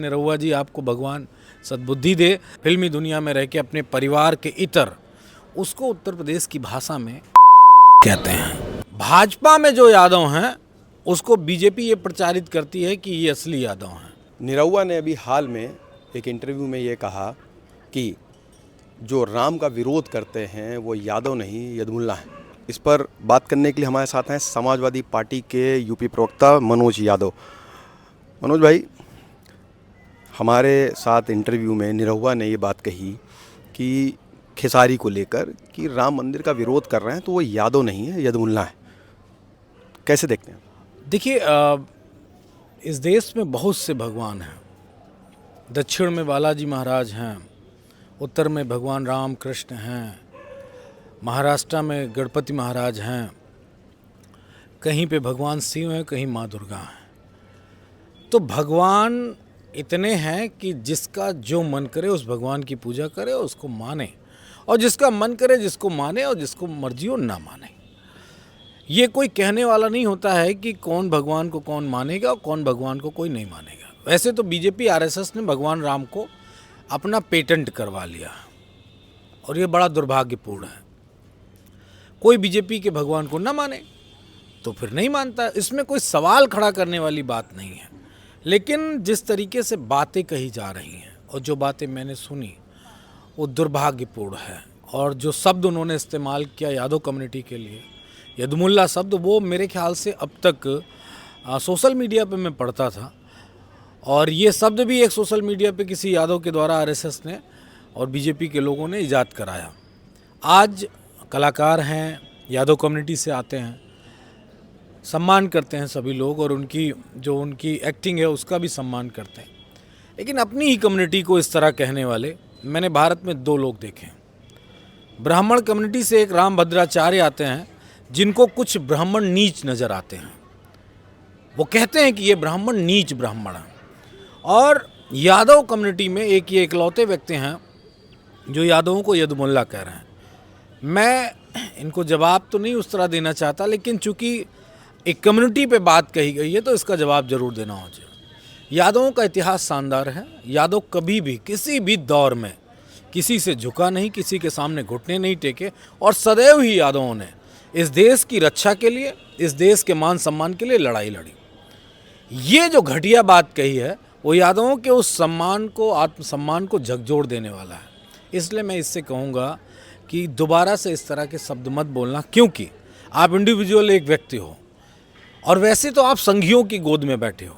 निरहुआ जी, आपको भगवान सद्बुद्धि दे। फिल्मी दुनिया में रह के अपने परिवार के इतर, उसको उत्तर प्रदेश की भाषा में कहते हैं। भाजपा में जो यादव हैं उसको बीजेपी ये प्रचारित करती है कि ये असली यादव हैं। निरहुआ ने अभी हाल में एक इंटरव्यू में ये कहा कि जो राम का विरोध करते हैं वो यादव नहीं यदमुल्ला हैं। इस पर बात करने के लिए हमारे साथ हैं समाजवादी पार्टी के यूपी प्रवक्ता मनोज यादव। मनोज भाई, हमारे साथ इंटरव्यू में निरहुआ ने ये बात कही कि खेसारी को लेकर कि राम मंदिर का विरोध कर रहे हैं तो वो यादव नहीं है, यदमुल्ला है। कैसे देखते हैं? देखिए, इस देश में बहुत से भगवान हैं। दक्षिण में बालाजी महाराज हैं, उत्तर में भगवान राम कृष्ण हैं, महाराष्ट्र में गणपति महाराज हैं, कहीं पे भगवान शिव हैं, कहीं माँ दुर्गा हैं। तो भगवान इतने हैं कि जिसका जो मन करे उस भगवान की पूजा करे, उसको माने, और जिसका मन करे जिसको माने, और जिसको मर्जी हो ना माने। ये कोई कहने वाला नहीं होता है कि कौन भगवान को कौन मानेगा और कौन भगवान को कोई नहीं मानेगा। वैसे तो बीजेपी आरएसएस ने भगवान राम को अपना पेटेंट करवा लिया, और ये बड़ा दुर्भाग्यपूर्ण है। कोई बीजेपी के भगवान को ना माने तो फिर नहीं मानता, इसमें कोई सवाल खड़ा करने वाली बात नहीं है। लेकिन जिस तरीके से बातें कही जा रही हैं और जो बातें मैंने सुनी वो दुर्भाग्यपूर्ण है। और जो शब्द उन्होंने इस्तेमाल किया यादव कम्युनिटी के लिए, यदमुल्ला शब्द, वो मेरे ख्याल से अब तक सोशल मीडिया पे मैं पढ़ता था, और ये शब्द भी एक सोशल मीडिया पे किसी यादव के द्वारा आरएसएस ने और बीजेपी के लोगों ने ईजाद कराया। आज कलाकार हैं, यादव कम्युनिटी से आते हैं, सम्मान करते हैं सभी लोग, और उनकी एक्टिंग है उसका भी सम्मान करते हैं। लेकिन अपनी ही कम्युनिटी को इस तरह कहने वाले मैंने भारत में 2 लोग देखे हैं। ब्राह्मण कम्युनिटी से एक राम भद्राचार्य आते हैं, जिनको कुछ ब्राह्मण नीच नज़र आते हैं। वो कहते हैं कि ये ब्राह्मण नीच ब्राह्मण हैं। और यादव कम्युनिटी में एक ये इकलौते व्यक्ति हैं जो यादवों को यदमुल्ला कह रहे हैं। मैं इनको जवाब तो नहीं उस तरह देना चाहता, लेकिन चूंकि एक कम्युनिटी पे बात कही गई है तो इसका जवाब जरूर देना हो जाए। यादवों का इतिहास शानदार है। यादव कभी भी किसी भी दौर में किसी से झुका नहीं, किसी के सामने घुटने नहीं टेके, और सदैव ही यादवों ने इस देश की रक्षा के लिए, इस देश के मान सम्मान के लिए लड़ाई लड़ी। ये जो घटिया बात कही है वो यादवों के उस सम्मान को, आत्मसम्मान को झकझोर देने वाला है। इसलिए मैं इससे कहूँगा कि दोबारा से इस तरह के शब्द मत बोलना, क्योंकि आप इंडिविजुअल एक व्यक्ति हो, और वैसे तो आप संघियों की गोद में बैठे हो।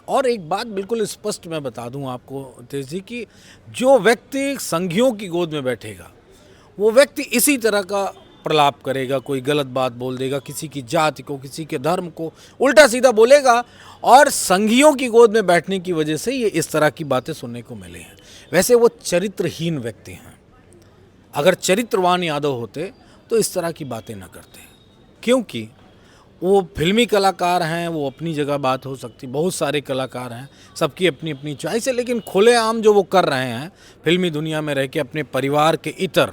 और एक बात बिल्कुल स्पष्ट मैं बता दूं आपको तेज जी, कि जो व्यक्ति संघियों की गोद में बैठेगा वो व्यक्ति इसी तरह का प्रलाप करेगा, कोई गलत बात बोल देगा, किसी की जाति को, किसी के धर्म को उल्टा सीधा बोलेगा, और संघियों की गोद में बैठने की वजह से ये इस तरह की बातें सुनने को मिले हैं। वैसे वो चरित्रहीन व्यक्ति हैं। अगर चरित्रवान यादव होते तो इस तरह की बातें न करते, क्योंकि वो फिल्मी कलाकार हैं। वो अपनी जगह बात हो सकती, बहुत सारे कलाकार हैं, सबकी अपनी अपनी चॉइस है, लेकिन खुलेआम जो वो कर रहे हैं फिल्मी दुनिया में रह के अपने परिवार के इतर,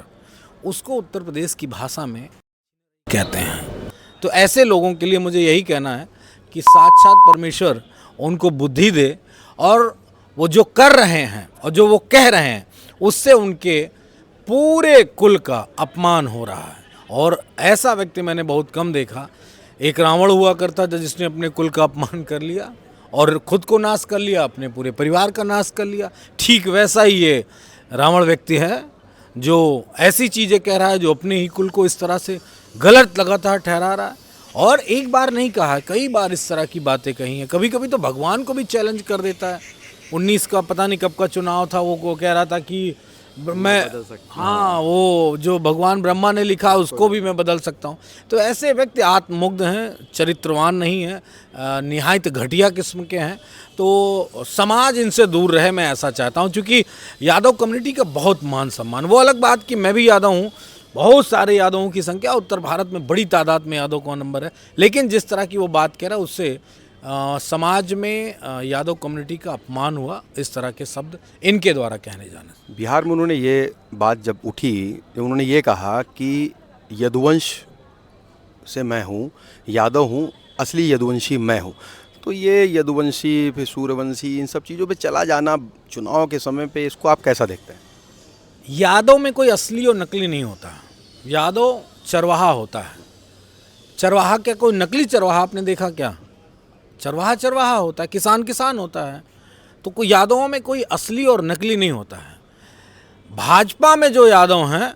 उसको उत्तर प्रदेश की भाषा में कहते हैं। तो ऐसे लोगों के लिए मुझे यही कहना है कि साक्षात परमेश्वर उनको बुद्धि दे, और वो जो कर रहे हैं और जो वो कह रहे हैं उससे उनके पूरे कुल का अपमान हो रहा है। और ऐसा व्यक्ति मैंने बहुत कम देखा। एक रावण हुआ करता था जिसने अपने कुल का अपमान कर लिया और खुद को नाश कर लिया, अपने पूरे परिवार का नाश कर लिया। ठीक वैसा ही ये रावण व्यक्ति है जो ऐसी चीज़ें कह रहा है, जो अपने ही कुल को इस तरह से गलत लगातार ठहरा रहा है। और एक बार नहीं कहा है, कई बार इस तरह की बातें कही हैं। कभी कभी तो भगवान को भी चैलेंज कर देता है। 19 का पता नहीं कब का चुनाव था, वो कह रहा था कि मैं, हाँ, वो जो भगवान ब्रह्मा ने लिखा उसको भी मैं बदल सकता हूँ। तो ऐसे व्यक्ति आत्ममुग्ध हैं, चरित्रवान नहीं हैं, निहायत घटिया किस्म के हैं। तो समाज इनसे दूर रहे, मैं ऐसा चाहता हूँ। क्योंकि यादव कम्युनिटी का बहुत मान सम्मान, वो अलग बात कि मैं भी यादव हूँ, बहुत सारे यादवों की संख्या उत्तर भारत में बड़ी तादाद में यादव का नंबर है। लेकिन जिस तरह की वो बात कह रहा है उससे समाज में यादव कम्युनिटी का अपमान हुआ, इस तरह के शब्द इनके द्वारा कहने जाने। बिहार में उन्होंने ये बात जब उठी, उन्होंने ये कहा कि यदुवंश से मैं हूँ, यादव हूँ, असली यदुवंशी मैं हूँ। तो ये यदुवंशी फिर सूर्यवंशी इन सब चीज़ों पे चला जाना चुनाव के समय पे, इसको आप कैसा देखते हैं? यादव में कोई असली और नकली नहीं होता। यादव चरवाहा होता है। चरवाहा क्या कोई नकली चरवाहा आपने देखा क्या? चरवाहा चरवाहा होता है, किसान किसान होता है। तो कोई यादवों में कोई असली और नकली नहीं होता है। भाजपा में जो यादव हैं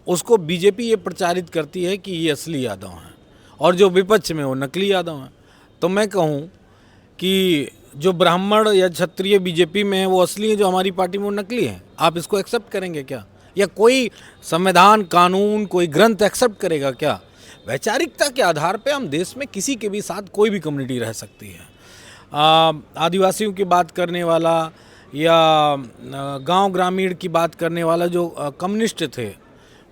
उसको बीजेपी ये प्रचारित करती है कि ये असली यादव हैं, और जो विपक्ष में वो नकली यादव हैं। तो मैं कहूँ कि जो ब्राह्मण या क्षत्रिय बीजेपी में है वो असली है, जो हमारी पार्टी में वो नकली है। आप इसको एक्सेप्ट करेंगे क्या? या कोई संविधान कानून कोई ग्रंथ एक्सेप्ट करेगा क्या? वैचारिकता के आधार पे हम देश में किसी के भी साथ कोई भी कम्युनिटी रह सकती है। आदिवासियों की बात करने वाला या गांव ग्रामीण की बात करने वाला जो कम्युनिस्ट थे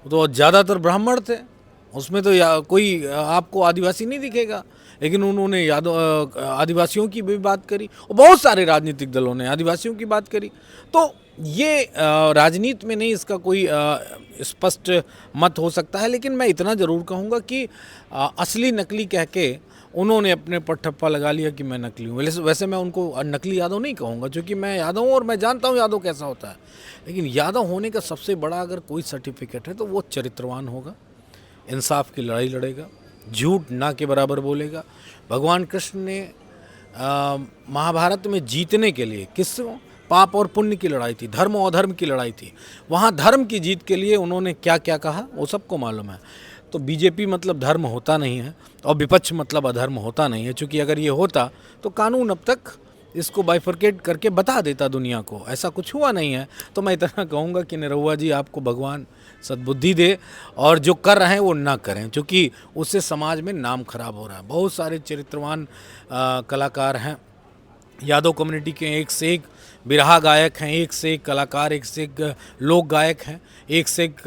तो ज़्यादातर ब्राह्मण थे। उसमें तो कोई आपको आदिवासी नहीं दिखेगा, लेकिन उन्होंने आदिवासियों की भी बात करी, और बहुत सारे राजनीतिक दलों ने आदिवासियों की बात करी। तो ये राजनीति में नहीं इसका कोई स्पष्ट मत हो सकता है, लेकिन मैं इतना ज़रूर कहूँगा कि असली नकली कह के उन्होंने अपने पर ठप्पा लगा लिया कि मैं नकली हूँ। वैसे मैं उनको नकली यादव नहीं कहूँगा, क्योंकि मैं यादव हूँ और मैं जानता हूँ यादव कैसा होता है। लेकिन यादव होने का सबसे बड़ा अगर कोई सर्टिफिकेट है तो वो चरित्रवान होगा, इंसाफ की लड़ाई लड़ेगा, झूठ ना के बराबर बोलेगा। भगवान कृष्ण ने महाभारत में जीतने के लिए किससे पाप और पुण्य की लड़ाई थी, धर्म और अधर्म की लड़ाई थी। वहाँ धर्म की जीत के लिए उन्होंने क्या क्या कहा वो सबको मालूम है। तो बीजेपी मतलब धर्म होता नहीं है और विपक्ष मतलब अधर्म होता नहीं है, क्योंकि अगर ये होता तो कानून अब तक इसको बाइफरकेट करके बता देता दुनिया को। ऐसा कुछ हुआ नहीं है। तो मैं इतना कहूँगा कि निरहुआ जी आपको भगवान सद्बुद्धि दे, और जो कर रहे हैं वो ना करें, क्योंकि उससे समाज में नाम खराब हो रहा है। बहुत सारे चरित्रवान कलाकार हैं यादव कम्युनिटी के, एक से एक बिरहा गायक हैं, एक से एक कलाकार, एक से एक लोक गायक हैं, एक से एक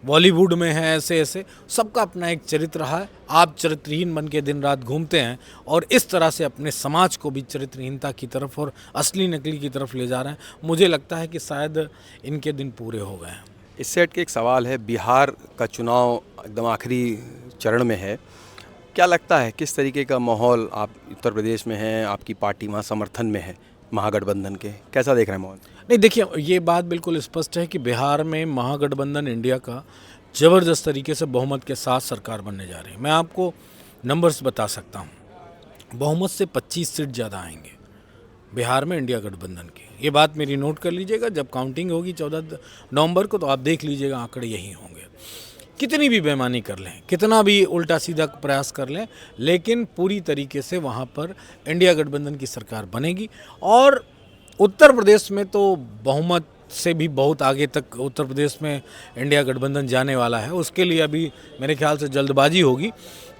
बॉलीवुड में हैं। ऐसे ऐसे सबका अपना एक चरित्र रहा है। आप चरित्रहीन बन के दिन रात घूमते हैं और इस तरह से अपने समाज को भी चरित्रहीनता की तरफ और असली नकली की तरफ ले जा रहे हैं। मुझे लगता है कि शायद इनके दिन पूरे हो गए हैं। इससे हट के एक सवाल है, बिहार का चुनाव एकदम आखिरी चरण में है। क्या लगता है किस तरीके का माहौल, आप उत्तर प्रदेश में हैं, आपकी पार्टी वहाँ समर्थन में है महागठबंधन के, कैसा देख रहे हैं माहौल? नहीं, देखिए ये बात बिल्कुल स्पष्ट है कि बिहार में महागठबंधन इंडिया का ज़बरदस्त तरीके से बहुमत के साथ सरकार बनने जा रही है। मैं आपको नंबर्स बता सकता हूँ। बहुमत से 25 सीट ज़्यादा आएंगे बिहार में इंडिया गठबंधन के। ये बात मेरी नोट कर लीजिएगा, जब काउंटिंग होगी 14 नवंबर को तो आप देख लीजिएगा आंकड़े यही होंगे। कितनी भी बेईमानी कर लें, कितना भी उल्टा सीधा प्रयास कर लें, लेकिन पूरी तरीके से वहाँ पर इंडिया गठबंधन की सरकार बनेगी। और उत्तर प्रदेश में तो बहुमत से भी बहुत आगे तक उत्तर प्रदेश में इंडिया गठबंधन जाने वाला है। उसके लिए अभी मेरे ख्याल से जल्दबाजी होगी,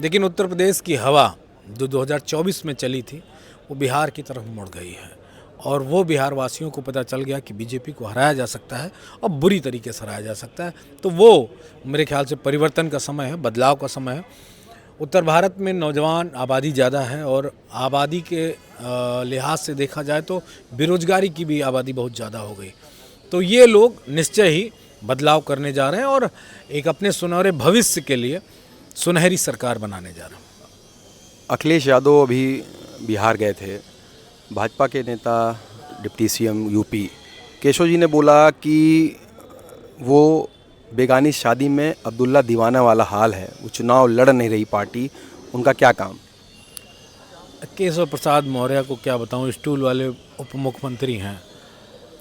लेकिन उत्तर प्रदेश की हवा जो 2024 में चली थी वो बिहार की तरफ मुड़ गई है, और वो बिहार वासियों को पता चल गया कि बीजेपी को हराया जा सकता है और बुरी तरीके से हराया जा सकता है। तो वो मेरे ख्याल से परिवर्तन का समय है, बदलाव का समय है। उत्तर भारत में नौजवान आबादी ज़्यादा है, और आबादी के लिहाज से देखा जाए तो बेरोजगारी की भी आबादी बहुत ज़्यादा हो गई। तो ये लोग निश्चय ही बदलाव करने जा रहे हैं और एक अपने सुनहरे भविष्य के लिए सुनहरी सरकार बनाने जा रहे हैं। अखिलेश यादव अभी बिहार गए थे। भाजपा के नेता deputy CM UP Keshav ji ने बोला कि वो बेगानी शादी में अब्दुल्ला दीवाना वाला हाल है, वो चुनाव लड़ नहीं रही पार्टी, उनका क्या काम? केशव प्रसाद मौर्य को क्या बताऊं, स्टूल वाले उप मुख्यमंत्री हैं,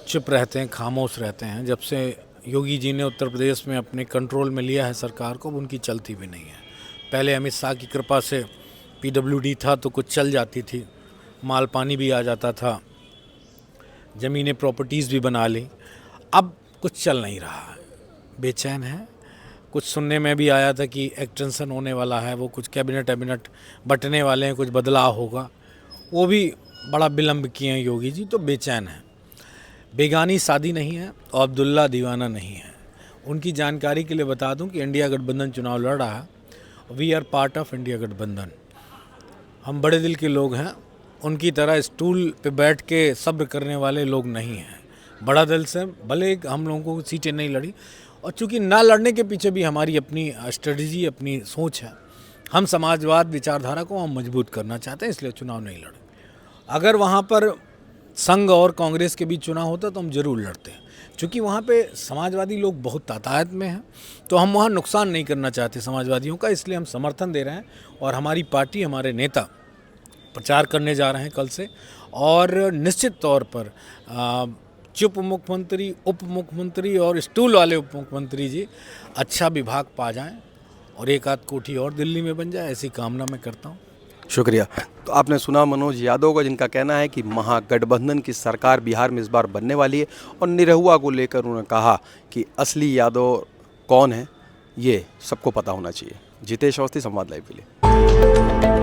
चुप रहते हैं, खामोश रहते हैं। जब से योगी जी ने उत्तर प्रदेश में अपने कंट्रोल में लिया है सरकार को, उनकी चलती भी नहीं है। पहले अमित शाह की कृपा से पीडब्ल्यूडी था तो कुछ चल जाती थी, माल पानी भी आ जाता था, ज़मीनें प्रॉपर्टीज़ भी बना ली। अब कुछ चल नहीं रहा है, बेचैन है। कुछ सुनने में भी आया था कि एक्सटेंशन होने वाला है, वो कुछ कैबिनेट बंटने वाले हैं, कुछ बदलाव होगा, वो भी बड़ा विलम्ब किए हैं योगी जी। तो बेचैन है। बेगानी शादी नहीं है और अब्दुल्ला दीवाना नहीं है। उनकी जानकारी के लिए बता दूं कि इंडिया गठबंधन चुनाव लड़ रहा है, we are part of India गठबंधन। हम बड़े दिल के लोग हैं, उनकी तरह स्टूल पे बैठ के सब्र करने वाले लोग नहीं हैं। बड़ा दिल से भले हम लोगों को सीटें नहीं लड़ी, और चूंकि ना लड़ने के पीछे भी हमारी अपनी स्ट्रेटजी, अपनी सोच है। हम समाजवाद विचारधारा को हम मजबूत करना चाहते हैं, इसलिए चुनाव नहीं लड़े। अगर वहाँ पर संघ और कांग्रेस के बीच चुनाव होता तो हम जरूर लड़ते हैं, क्योंकि वहाँ पे समाजवादी लोग बहुत तादाद में हैं, तो हम वहाँ नुकसान नहीं करना चाहते समाजवादियों का, इसलिए हम समर्थन दे रहे हैं। और हमारी पार्टी, हमारे नेता प्रचार करने जा रहे हैं कल से, और निश्चित तौर पर चुप मुख्यमंत्री, उप मुख्यमंत्री और स्टूल वाले उप मुख्यमंत्री जी अच्छा विभाग पा जाएं और एक आध कोठी और दिल्ली में बन जाए, ऐसी कामना मैं करता हूँ। शुक्रिया। तो आपने सुना मनोज यादव का, जिनका कहना है कि महागठबंधन की सरकार बिहार में इस बार बनने वाली है, और निरहुआ को लेकर उन्होंने कहा कि असली यादव कौन है ये सबको पता होना चाहिए। जितेश अवस्थी, संवाद लाइव के लिए।